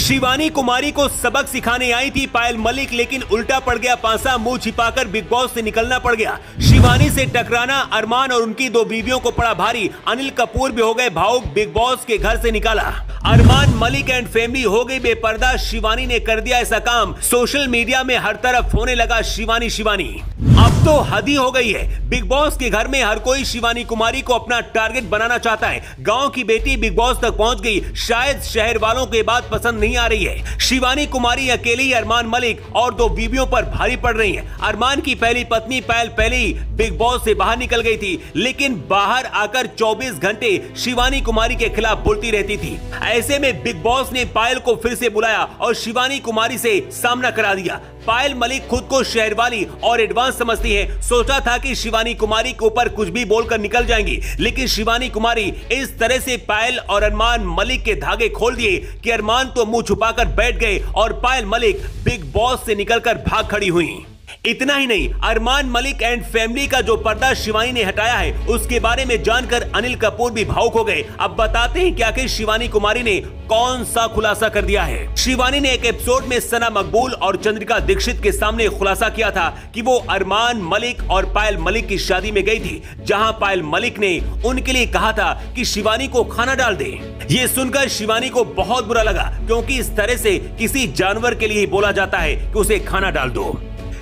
शिवानी कुमारी को सबक सिखाने आई थी पायल मलिक, लेकिन उल्टा पड़ गया पांसा। मुंह छिपाकर बिग बॉस से निकलना पड़ गया। शिवानी से टकराना अरमान और उनकी दो बीवियों को पड़ा भारी। अनिल कपूर भी हो गए भावुक, बिग बॉस के घर से निकाला। अरमान मलिक एंड फैमिली हो गई बेपर्दा। शिवानी ने कर दिया ऐसा काम, सोशल मीडिया में हर तरफ होने लगा शिवानी शिवानी। अब तो हद ही हो गई है। बिग बॉस के घर में हर कोई शिवानी कुमारी को अपना टारगेट बनाना चाहता है। गांव की बेटी बिग बॉस तक पहुंच गई, शायद शहर वालों के बात पसंद नहीं आ रही है। शिवानी कुमारी अकेली ही अरमान मलिक और दो बीवियों पर भारी पड़ रही है। अरमान की पहली पत्नी पायल पहले ही बिग बॉस से बाहर निकल गई थी, लेकिन बाहर आकर 24 घंटे शिवानी कुमारी के खिलाफ बोलती रहती थी। ऐसे में बिग बॉस ने पायल को फिर से बुलाया और शिवानी कुमारी से सामना करा दिया। पायल मलिक खुद को शहर वाली और एडवांस समझती है। सोचा था कि शिवानी कुमारी के ऊपर कुछ भी बोलकर निकल जाएंगी, लेकिन शिवानी कुमारी इस तरह से पायल और अरमान मलिक के धागे खोल दिए कि अरमान तो मुंह छुपाकर बैठ गए और पायल मलिक बिग बॉस से निकलकर भाग खड़ी हुई। इतना ही नहीं, अरमान मलिक एंड फैमिली का जो पर्दा शिवानी ने हटाया है, उसके बारे में जानकर अनिल कपूर भी भावुक हो गए। अब बताते हैं कि आखिर शिवानी कुमारी ने कौन सा खुलासा कर दिया है। शिवानी ने एक एपिसोड में सना मकबूल और चंद्रिका दीक्षित के सामने खुलासा किया था कि वो अरमान मलिक और पायल मलिक की शादी में गई थी, जहां पायल मलिक ने उनके लिए कहा था कि शिवानी को खाना डाल दे। ये सुनकर शिवानी को बहुत बुरा लगा, क्योंकि इस तरह से किसी जानवर के लिए ही बोला जाता है कि उसे खाना डाल दो।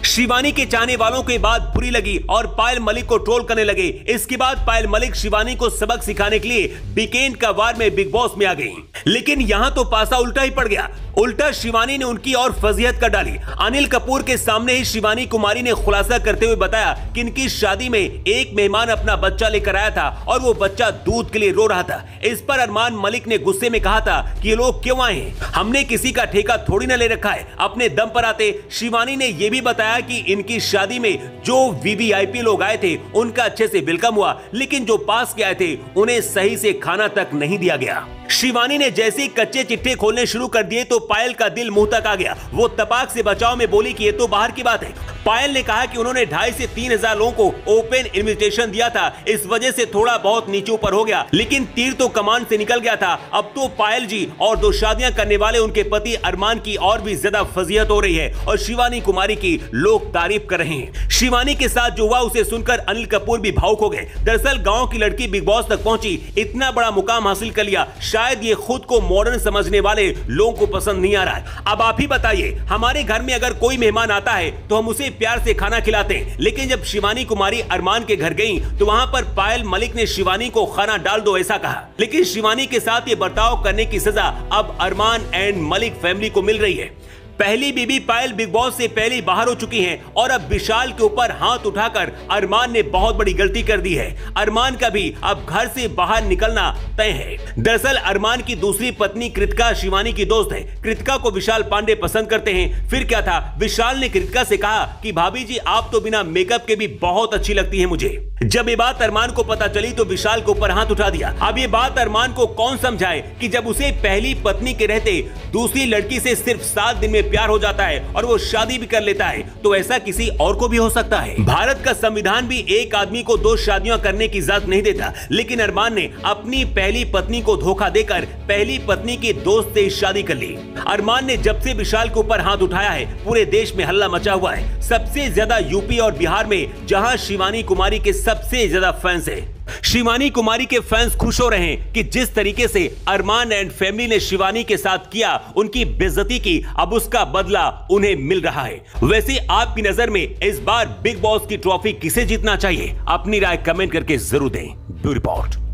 शिवानी के चाहने वालों की बात बुरी लगी और पायल मलिक को ट्रोल करने लगे। इसके बाद पायल मलिक शिवानी को सबक सिखाने के लिए वीकेंड का वार में बिग बॉस में आ गई, लेकिन यहाँ तो पासा उल्टा ही पड़ गया। उल्टा शिवानी ने उनकी और फजीहत कर डाली। अनिल कपूर के सामने ही शिवानी कुमारी ने खुलासा करते हुए बताया कि इनकी शादी में एक मेहमान अपना बच्चा लेकर आया था और वो बच्चा दूध के लिए रो रहा था। इस पर अरमान मलिक ने गुस्से में कहा था कि ये लोग क्यों आए हैं, हमने किसी का ठेका थोड़ी ना ले रखा है, अपने दम पर आते। शिवानी ने यह भी बताया कि इनकी शादी में जो वीवीआईपी लोग आए थे उनका अच्छे से वेलकम हुआ, लेकिन जो पास के आए थे उन्हें सही से खाना तक नहीं दिया गया। शिवानी ने जैसे ही कच्चे चिट्ठे खोलने शुरू कर दिए तो पायल का दिल मुंह तक आ गया। वो तपाक से बचाव में बोली कि ये तो बाहर की बात है। पायल ने कहा कि उन्होंने 2,500 से 3,000 लोगों को ओपन इनविटेशन दिया था, इस वजह से थोड़ा बहुत नीचे ऊपर हो गया, लेकिन तीर तो कमान से निकल गया था। अब तो पायल जी और दो शादियां करने वाले उनके पति अरमान की और भी ज्यादा फजीहत हो रही है और शिवानी कुमारी की लोग तारीफ कर रहे हैं। शिवानी के साथ जो हुआ उसे सुनकर अनिल कपूर भी भावुक हो गए। दरअसल गाँव की लड़की बिग बॉस तक पहुंची, इतना बड़ा मुकाम हासिल कर लिया, शायद ये खुद को मॉडर्न समझने वाले लोगों को पसंद नहीं आ रहा है। अब आप ही बताइए, हमारे घर में अगर कोई मेहमान आता है तो हम उसे प्यार से खाना खिलाते हैं, लेकिन जब शिवानी कुमारी अरमान के घर गई तो वहां पर पायल मलिक ने शिवानी को खाना डाल दो ऐसा कहा, लेकिन शिवानी के साथ ये बर्ताव करने की सजा अब अरमान एंड मलिक फैमिली को मिल रही है। पहली बीबी पायल बिग बॉस से पहले बाहर हो चुकी हैं और अब विशाल के ऊपर हाथ उठाकर अरमान ने बहुत बड़ी गलती कर दी है। अरमान का भी अब घर से बाहर निकलना तय है। दरअसल अरमान की दूसरी पत्नी कृतिका शिवानी की दोस्त है। कृतिका को विशाल पांडे पसंद करते हैं। फिर क्या था, विशाल ने कृतिका से कहा कि भाभी जी आप तो बिना मेकअप के भी बहुत अच्छी लगती है मुझे। जब ये बात अरमान को पता चली तो विशाल के ऊपर हाथ उठा दिया। अब ये बात अरमान को कौन समझाए कि जब उसे पहली पत्नी के रहते दूसरी लड़की से सिर्फ 7 दिन में प्यार हो जाता है और वो शादी भी कर लेता है, तो ऐसा किसी और को भी हो सकता है। भारत का संविधान भी एक आदमी को 2 शादियां करने की इजाजत नहीं देता, लेकिन अरमान ने अपनी पहली पत्नी को धोखा देकर पहली पत्नी के दोस्त से शादी कर ली। अरमान ने जब से विशाल के ऊपर हाथ उठाया है पूरे देश में हल्ला मचा हुआ है। सबसे ज्यादा यूपी और बिहार में, जहां शिवानी कुमारी के सबसे ज्यादा फैंस है। शिवानी कुमारी के फैंस खुश हो रहे हैं कि जिस तरीके से अरमान एंड फैमिली ने शिवानी के साथ किया, उनकी बेइज्जती की, अब उसका बदला उन्हें मिल रहा है। वैसे आपकी नजर में इस बार बिग बॉस की ट्रॉफी किसे जीतना चाहिए? अपनी राय कमेंट करके जरूर दें। Bureau report.